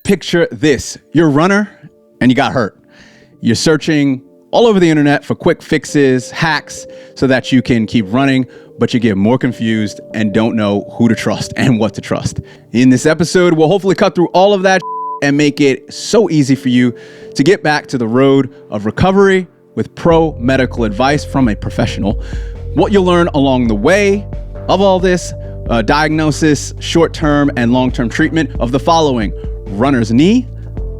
Picture this. You're a runner and you got hurt. You're searching all over the internet for quick fixes, hacks, so that you can keep running, but you get more confused and don't know who to trust and what to trust. In this episode, we'll hopefully cut through all of that and make it so easy for you to get back to the road of recovery with pro medical advice from a professional. What you'll learn along the way of all this, diagnosis, short-term and long-term treatment of the following: runner's knee,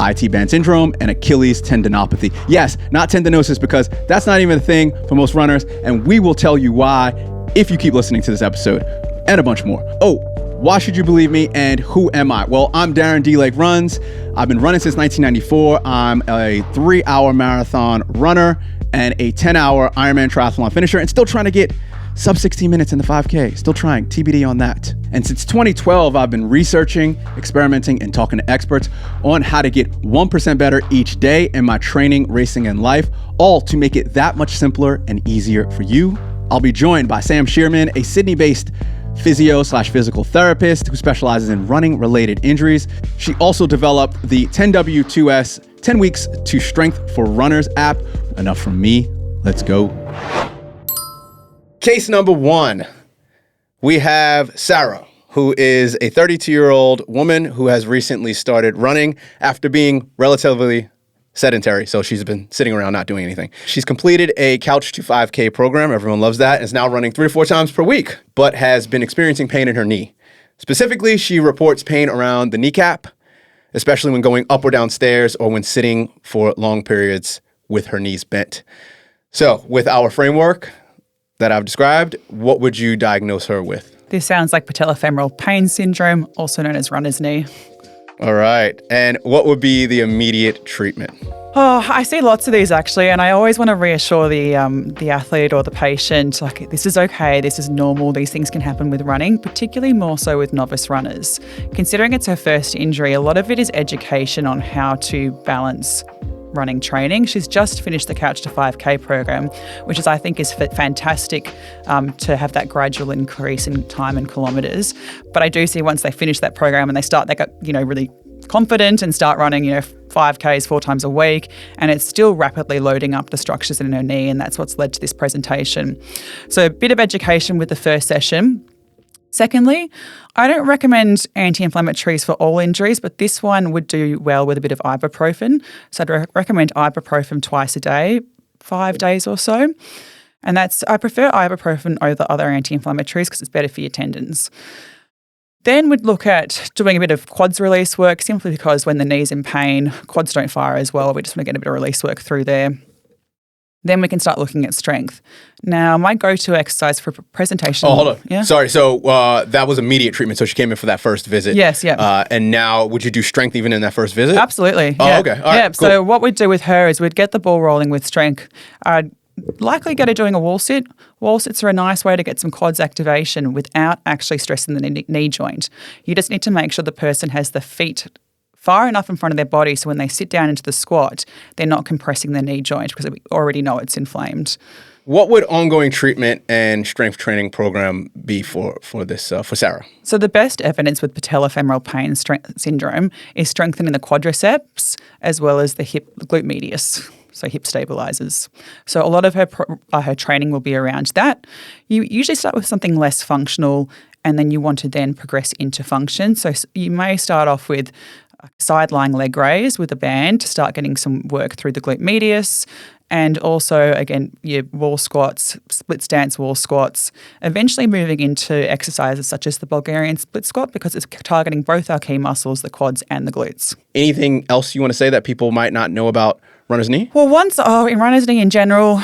IT band syndrome, and Achilles tendinopathy. Yes, not tendinosis, because that's not even a thing for most runners, and we will tell you why if you keep listening to this episode, and a bunch more. Oh, why should you believe me, and who am I? Well, I'm Darren D. Lake Runs. I've been running since 1994. I'm a 3-hour marathon runner and a 10-hour Ironman triathlon finisher, and still trying to get sub 16 minutes in the 5K. Still trying, TBD on that. And since 2012, I've been researching, experimenting, and talking to experts on how to get 1% better each day in my training, racing, and life, all to make it that much simpler and easier for you. I'll be joined by Sam Shearman, a Sydney-based physio/physical therapist who specializes in running-related injuries. She also developed the 10W2S 10 Weeks to Strength for Runners app. Enough from me. Let's go. Case number one, we have Sarah, who is a 32-year-old woman who has recently started running after being relatively sedentary. So she's been sitting around not doing anything. She's completed a Couch to 5K program. Everyone loves that. Is now running 3 to 4 times per week, but has been experiencing pain in her knee. Specifically, she reports pain around the kneecap, especially when going up or down stairs or when sitting for long periods with her knees bent. So with our framework that I've described, what would you diagnose her with? This sounds like patellofemoral pain syndrome, also known as runner's knee. All right. And what would be the immediate treatment? Oh, I see lots of these actually, and I always want to reassure the athlete or the patient, like, this is okay, this is normal, these things can happen with running, particularly more so with novice runners. Considering it's her first injury, a lot of it is education on how to balance running training. She's just finished the Couch to 5K program, which is, I think, is fantastic to have that gradual increase in time and kilometres. But I do see once they finish that program and they get, really confident and start running, 5Ks 4 times a week, and it's still rapidly loading up the structures in her knee, and that's what's led to this presentation. So a bit of education with the first session. Secondly, I don't recommend anti-inflammatories for all injuries, but this one would do well with a bit of ibuprofen. So I'd recommend ibuprofen twice a day, 5 days or so. And I prefer ibuprofen over other anti-inflammatories because it's better for your tendons. Then we'd look at doing a bit of quads release work, simply because when the knee's in pain, quads don't fire as well. We just want to get a bit of release work through there. Then we can start looking at strength. Now, my go-to exercise for presentation... Oh, hold on. Yeah? Sorry. So that was immediate treatment. So she came in for that first visit. Yes, yeah. And now, would you do strength even in that first visit? Absolutely. Oh, yeah. okay. All right, yeah. cool. So what we'd do with her is we'd get the ball rolling with strength. I'd likely get her doing a wall sit. Wall sits are a nice way to get some quads activation without actually stressing the knee joint. You just need to make sure the person has the feet far enough in front of their body so when they sit down into the squat, they're not compressing the knee joint because we already know it's inflamed. What would ongoing treatment and strength training program be for Sarah? So the best evidence with patellofemoral pain syndrome is strengthening the quadriceps as well as the glute medius, so hip stabilizers. So a lot of her training will be around that. You usually start with something less functional, and then you want to then progress into function. So you may start off with side-lying leg raise with a band to start getting some work through the glute medius, and also, again, your wall squats, split stance wall squats, eventually moving into exercises such as the Bulgarian split squat because it's targeting both our key muscles, the quads and the glutes. Anything else you want to say that people might not know about runner's knee? Well, in runner's knee in general,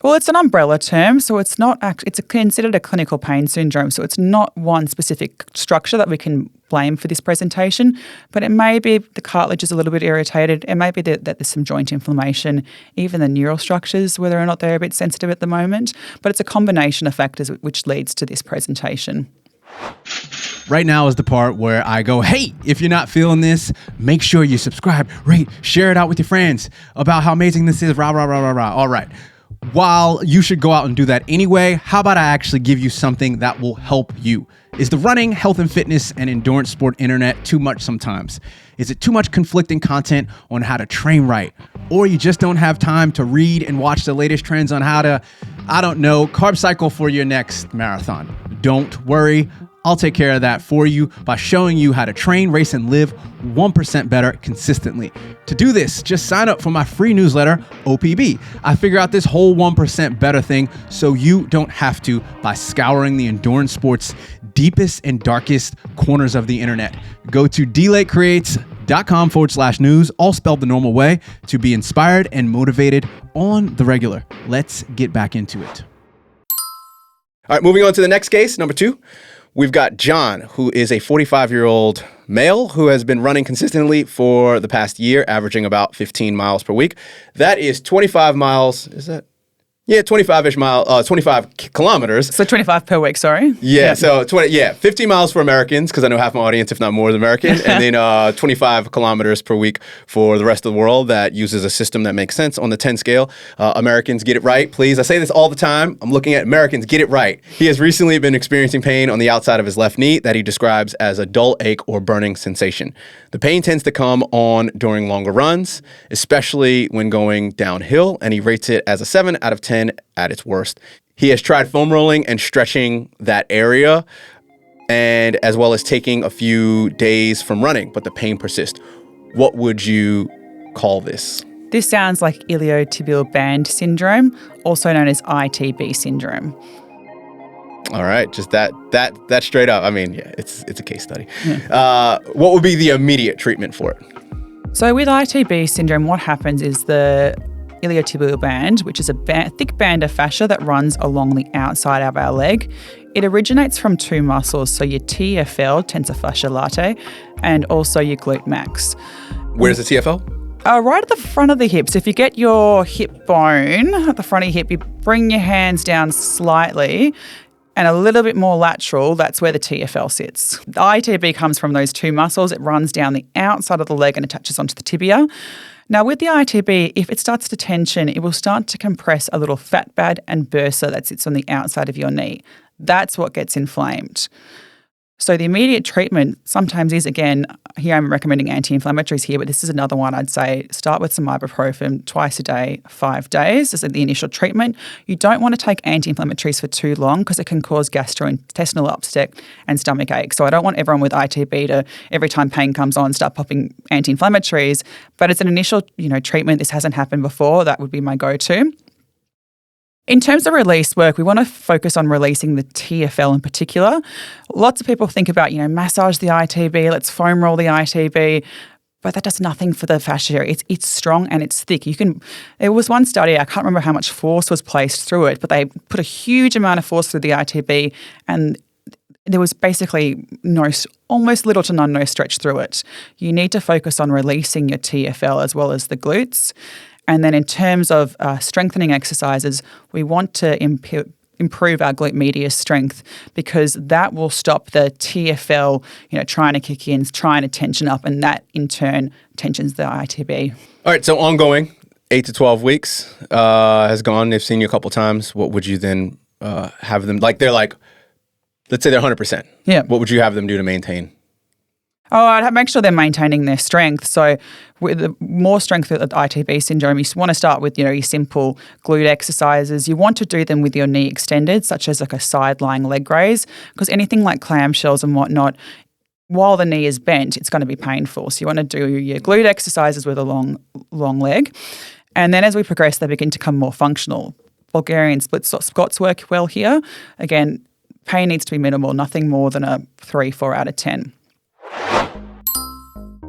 it's an umbrella term, so it's not it's considered a clinical pain syndrome, so it's not one specific structure that we can blame for this presentation, but it may be the cartilage is a little bit irritated, it may be that there's some joint inflammation, even the neural structures, whether or not they're a bit sensitive at the moment, but it's a combination of factors which leads to this presentation. Right now is the part where I go, hey, if you're not feeling this, make sure you subscribe, rate, share it out with your friends about how amazing this is, rah, rah, rah, rah, rah. All right. while you should go out and do that anyway, how about I actually give you something that will help you? Is the running, health and fitness, and endurance sport internet too much sometimes? Is it too much conflicting content on how to train right? Or you just don't have time to read and watch the latest trends on how to, carb cycle for your next marathon? Don't worry. I'll take care of that for you by showing you how to train, race, and live 1% better consistently. To do this, just sign up for my free newsletter, OPB. I figure out this whole 1% better thing so you don't have to by scouring the endurance sport's deepest and darkest corners of the internet. Go to dlatecreates.com/news, all spelled the normal way, to be inspired and motivated on the regular. Let's get back into it. All right, moving on to the next case, number 2. We've got John, who is a 45-year-old male who has been running consistently for the past year, averaging about 15 miles per week. That is 25 miles. Is that? Yeah, 25 kilometers. So 25 per week, sorry. Yeah, so 15 miles for Americans, because I know half my audience, if not more, is American, and then 25 kilometers per week for the rest of the world that uses a system that makes sense on the 10 scale. Americans, get it right, please. I say this all the time. I'm looking at Americans, get it right. He has recently been experiencing pain on the outside of his left knee that he describes as a dull ache or burning sensation. The pain tends to come on during longer runs, especially when going downhill, and he rates it as a 7 out of 10 at its worst. He has tried foam rolling and stretching that area, and as well as taking a few days from running, but the pain persists. What would you call this? This sounds like iliotibial band syndrome, also known as ITB syndrome. All right, just that straight up. I mean, yeah, it's a case study. Yeah. What would be the immediate treatment for it? So with ITB syndrome, what happens is the iliotibial band, which is a thick band of fascia that runs along the outside of our leg. It originates from 2 muscles, so your TFL, tensor fascia latae, and also your glute max. Where's the TFL? Right at the front of the hip. So if you get your hip bone at the front of your hip, you bring your hands down slightly and a little bit more lateral, that's where the TFL sits. The ITB comes from those 2 muscles. It runs down the outside of the leg and attaches onto the tibia. Now, with the ITB, if it starts to tension, it will start to compress a little fat pad and bursa that sits on the outside of your knee. That's what gets inflamed. So the immediate treatment sometimes is, again, here I'm recommending anti-inflammatories here, but this is another one I'd say start with some ibuprofen twice a day, 5 days as the initial treatment. You don't want to take anti-inflammatories for too long because it can cause gastrointestinal upset and stomach ache. So I don't want everyone with ITB to, every time pain comes on, start popping anti-inflammatories. But it's an initial, treatment. This hasn't happened before. That would be my go-to. In terms of release work, we want to focus on releasing the TFL in particular. Lots of people think about, massage the ITB, let's foam roll the ITB, but that does nothing for the fascia. It's strong and it's thick. There was one study, I can't remember how much force was placed through it, but they put a huge amount of force through the ITB and there was basically almost little to no stretch through it. You need to focus on releasing your TFL as well as the glutes. And then in terms of strengthening exercises, we want to improve our glute medius strength because that will stop the TFL, trying to kick in, trying to tension up, and that in turn tensions the ITB. All right, so ongoing, 8 to 12 weeks has gone. They've seen you a couple times. What would you then have them, let's say they're 100%. Yeah. What would you have them do to maintain? Oh, I'd make sure they're maintaining their strength. So with the more strength with ITB syndrome, you want to start with, your simple glute exercises. You want to do them with your knee extended, such as like a side-lying leg raise, because anything like clamshells and whatnot, while the knee is bent, it's going to be painful. So you want to do your glute exercises with a long leg. And then as we progress, they begin to become more functional. Bulgarian split squats work well here. Again, pain needs to be minimal, nothing more than a 3-4 out of 10.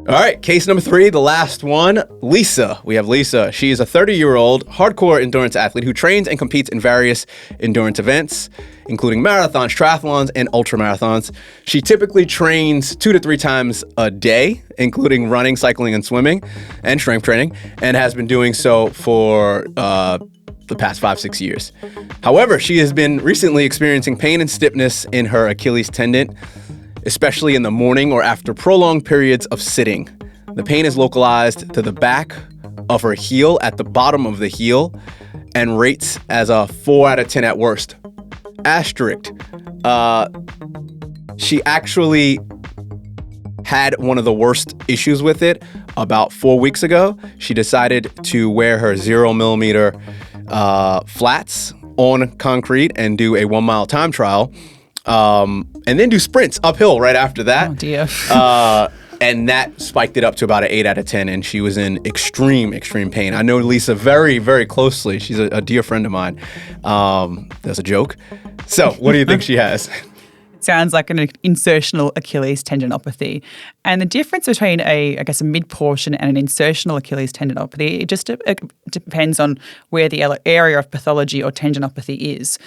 All right, case number 3, the last one, Lisa. We have Lisa. She is a 30-year-old hardcore endurance athlete who trains and competes in various endurance events, including marathons, triathlons, and ultramarathons. She typically trains 2 to 3 times a day, including running, cycling, and swimming, and strength training, and has been doing so for the past 5-6 years. However, she has been recently experiencing pain and stiffness in her Achilles tendon, especially in the morning or after prolonged periods of sitting. The pain is localized to the back of her heel at the bottom of the heel and rates as a 4 out of 10 at worst. Asterisk. She actually had one of the worst issues with it about 4 weeks ago. She decided to wear her 0 millimeter flats on concrete and do a 1 mile time trial, and then do sprints uphill right after that. Oh dear. And that spiked it up to about an 8 out of 10, and she was in extreme pain. I know Lisa very, very closely. She's a dear friend of mine. That's a joke. So what do you think she has? Sounds like an insertional Achilles tendinopathy. And the difference between a mid-portion and an insertional Achilles tendinopathy, it just depends on where the area of pathology or tendinopathy is.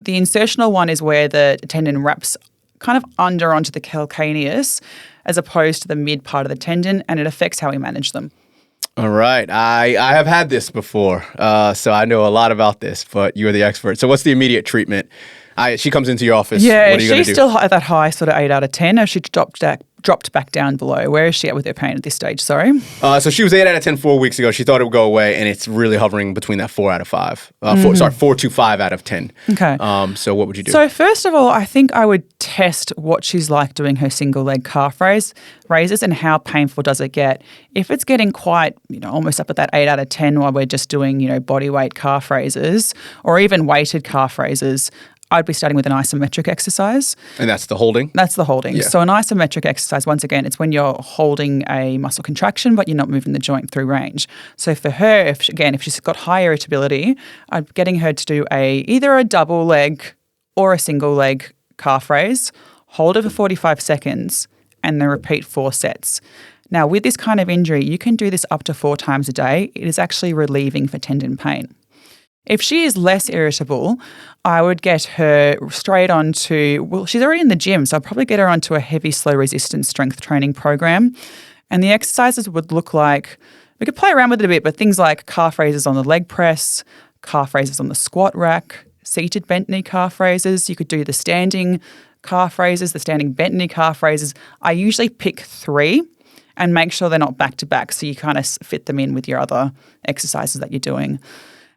The insertional one is where the tendon wraps kind of under onto the calcaneus as opposed to the mid part of the tendon, and it affects how we manage them. All right. I have had this before, so I know a lot about this, but you're the expert. So what's the immediate treatment? She comes into your office. Yeah, what are you going to do? She's still at that high sort of 8 out of 10, or she dropped back down below. Where is she at with her pain at this stage? Sorry. So she was 8 out of 10 4 weeks ago. She thought it would go away, and it's really hovering between that 4 out of 5. 4 to 5 out of 10. Okay. So what would you do? So first of all, I think I would test what she's like doing her single leg calf raises and how painful does it get. If it's getting quite, almost up at that 8 out of 10 while we're just doing, body weight calf raises or even weighted calf raises, I'd be starting with an isometric exercise. And that's the holding? That's the holding. Yeah. So an isometric exercise, once again, it's when you're holding a muscle contraction, but you're not moving the joint through range. So for her, if she's got high irritability, I'm getting her to do either a double leg or a single leg calf raise, hold it for 45 seconds, and then repeat 4 sets. Now, with this kind of injury, you can do this up to 4 times a day. It is actually relieving for tendon pain. If she is less irritable, I would get her straight onto, she's already in the gym, so I'd probably get her onto a heavy, slow resistance strength training program. And the exercises would look like, we could play around with it a bit, but things like calf raises on the leg press, calf raises on the squat rack, seated bent knee calf raises. You could do the standing calf raises, the standing bent knee calf raises. I usually pick 3 and make sure they're not back to back, so you kind of fit them in with your other exercises that you're doing.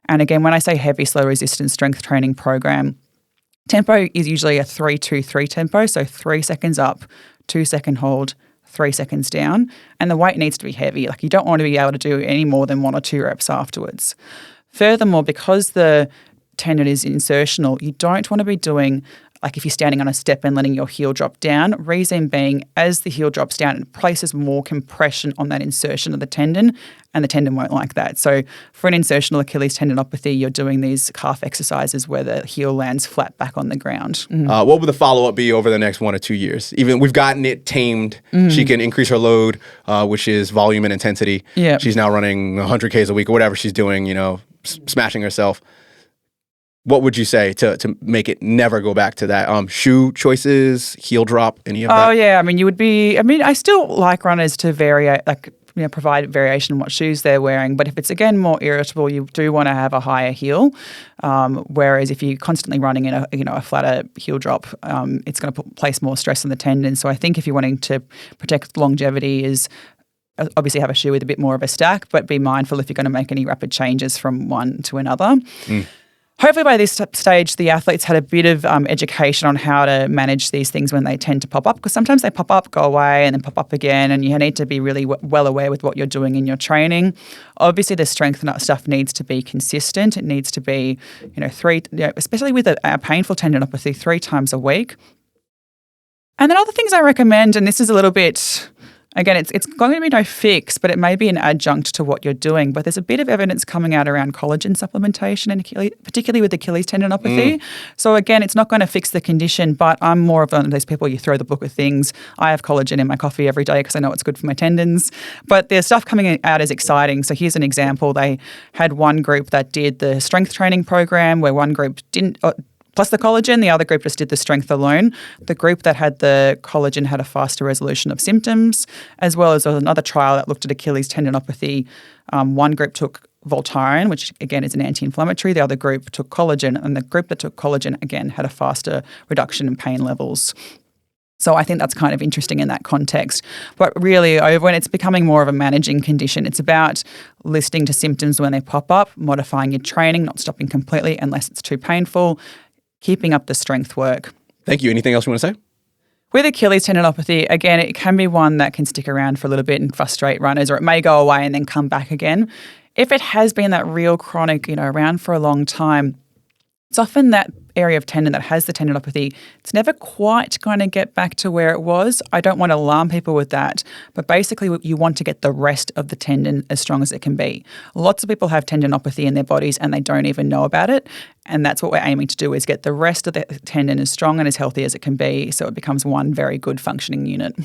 And again, when I say heavy, slow resistance strength training program, tempo is usually a 3-2-3 tempo. So 3 seconds up, 2 second hold, 3 seconds down. And the weight needs to be heavy. Like you don't want to be able to do any more than 1 or 2 reps afterwards. Furthermore, because the tendon is insertional, you don't want to be doing, like if you're standing on a step and letting your heel drop down, reason being as the heel drops down, it places more compression on that insertion of the tendon, and the tendon won't like that. So for an insertional Achilles tendinopathy, you're doing these calf exercises where the heel lands flat back on the ground. What would the follow-up be over the next 1 or 2 years? Even we've gotten it tamed. She can increase her load, which is volume and intensity. Yeah. She's now running 100 Ks a week or whatever she's doing, smashing herself. What would you say to make it never go back to that? Shoe choices, heel drop, any of that? Oh, yeah. I still like runners to vary, provide variation in what shoes they're wearing. But if it's, again, more irritable, you do want to have a higher heel. Whereas if you're constantly running in a flatter heel drop, it's going to place more stress on the tendon. So I think if you're wanting to protect longevity is obviously have a shoe with a bit more of a stack, but be mindful if you're going to make any rapid changes from one to another. Hopefully by this stage, the athletes had a bit of education on how to manage these things when they tend to pop up, because sometimes they pop up, go away, and then pop up again, and you need to be really well aware with what you're doing in your training. Obviously, the strength stuff needs to be consistent. It needs to be, especially with a painful tendinopathy, 3 times a week. And then other things I recommend, and this is a little bit... Again, it's going to be no fix, but it may be an adjunct to what you're doing. But there's a bit of evidence coming out around collagen supplementation, and particularly with Achilles tendinopathy. So again, it's not going to fix the condition, but I'm more of one of those people you throw the book of things. I have collagen in my coffee every day because I know it's good for my tendons. But the stuff coming out is exciting. So here's an example. They had one group that did the strength training program where one group didn't... plus the collagen, the other group just did the strength alone. The group that had the collagen had a faster resolution of symptoms, as well as there was another trial that looked at Achilles tendinopathy. One group took Voltaren, which again is an anti-inflammatory. The other group took collagen, and the group that took collagen, again, had a faster reduction in pain levels. So I think that's kind of interesting in that context. But really, when it's becoming more of a managing condition, it's about listening to symptoms when they pop up, modifying your training, not stopping completely unless it's too painful, keeping up the strength work. Thank you. Anything else you want to say? With Achilles tendinopathy, again, it can be one that can stick around for a little bit and frustrate runners, or it may go away and then come back again. If it has been that real chronic, around for a long time, it's often that area of tendon that has the tendinopathy. It's never quite going to get back to where it was. I don't want to alarm people with that, but basically you want to get the rest of the tendon as strong as it can be. Lots of people have tendinopathy in their bodies and they don't even know about it. And that's what we're aiming to do, is get the rest of the tendon as strong and as healthy as it can be, so it becomes one very good functioning unit.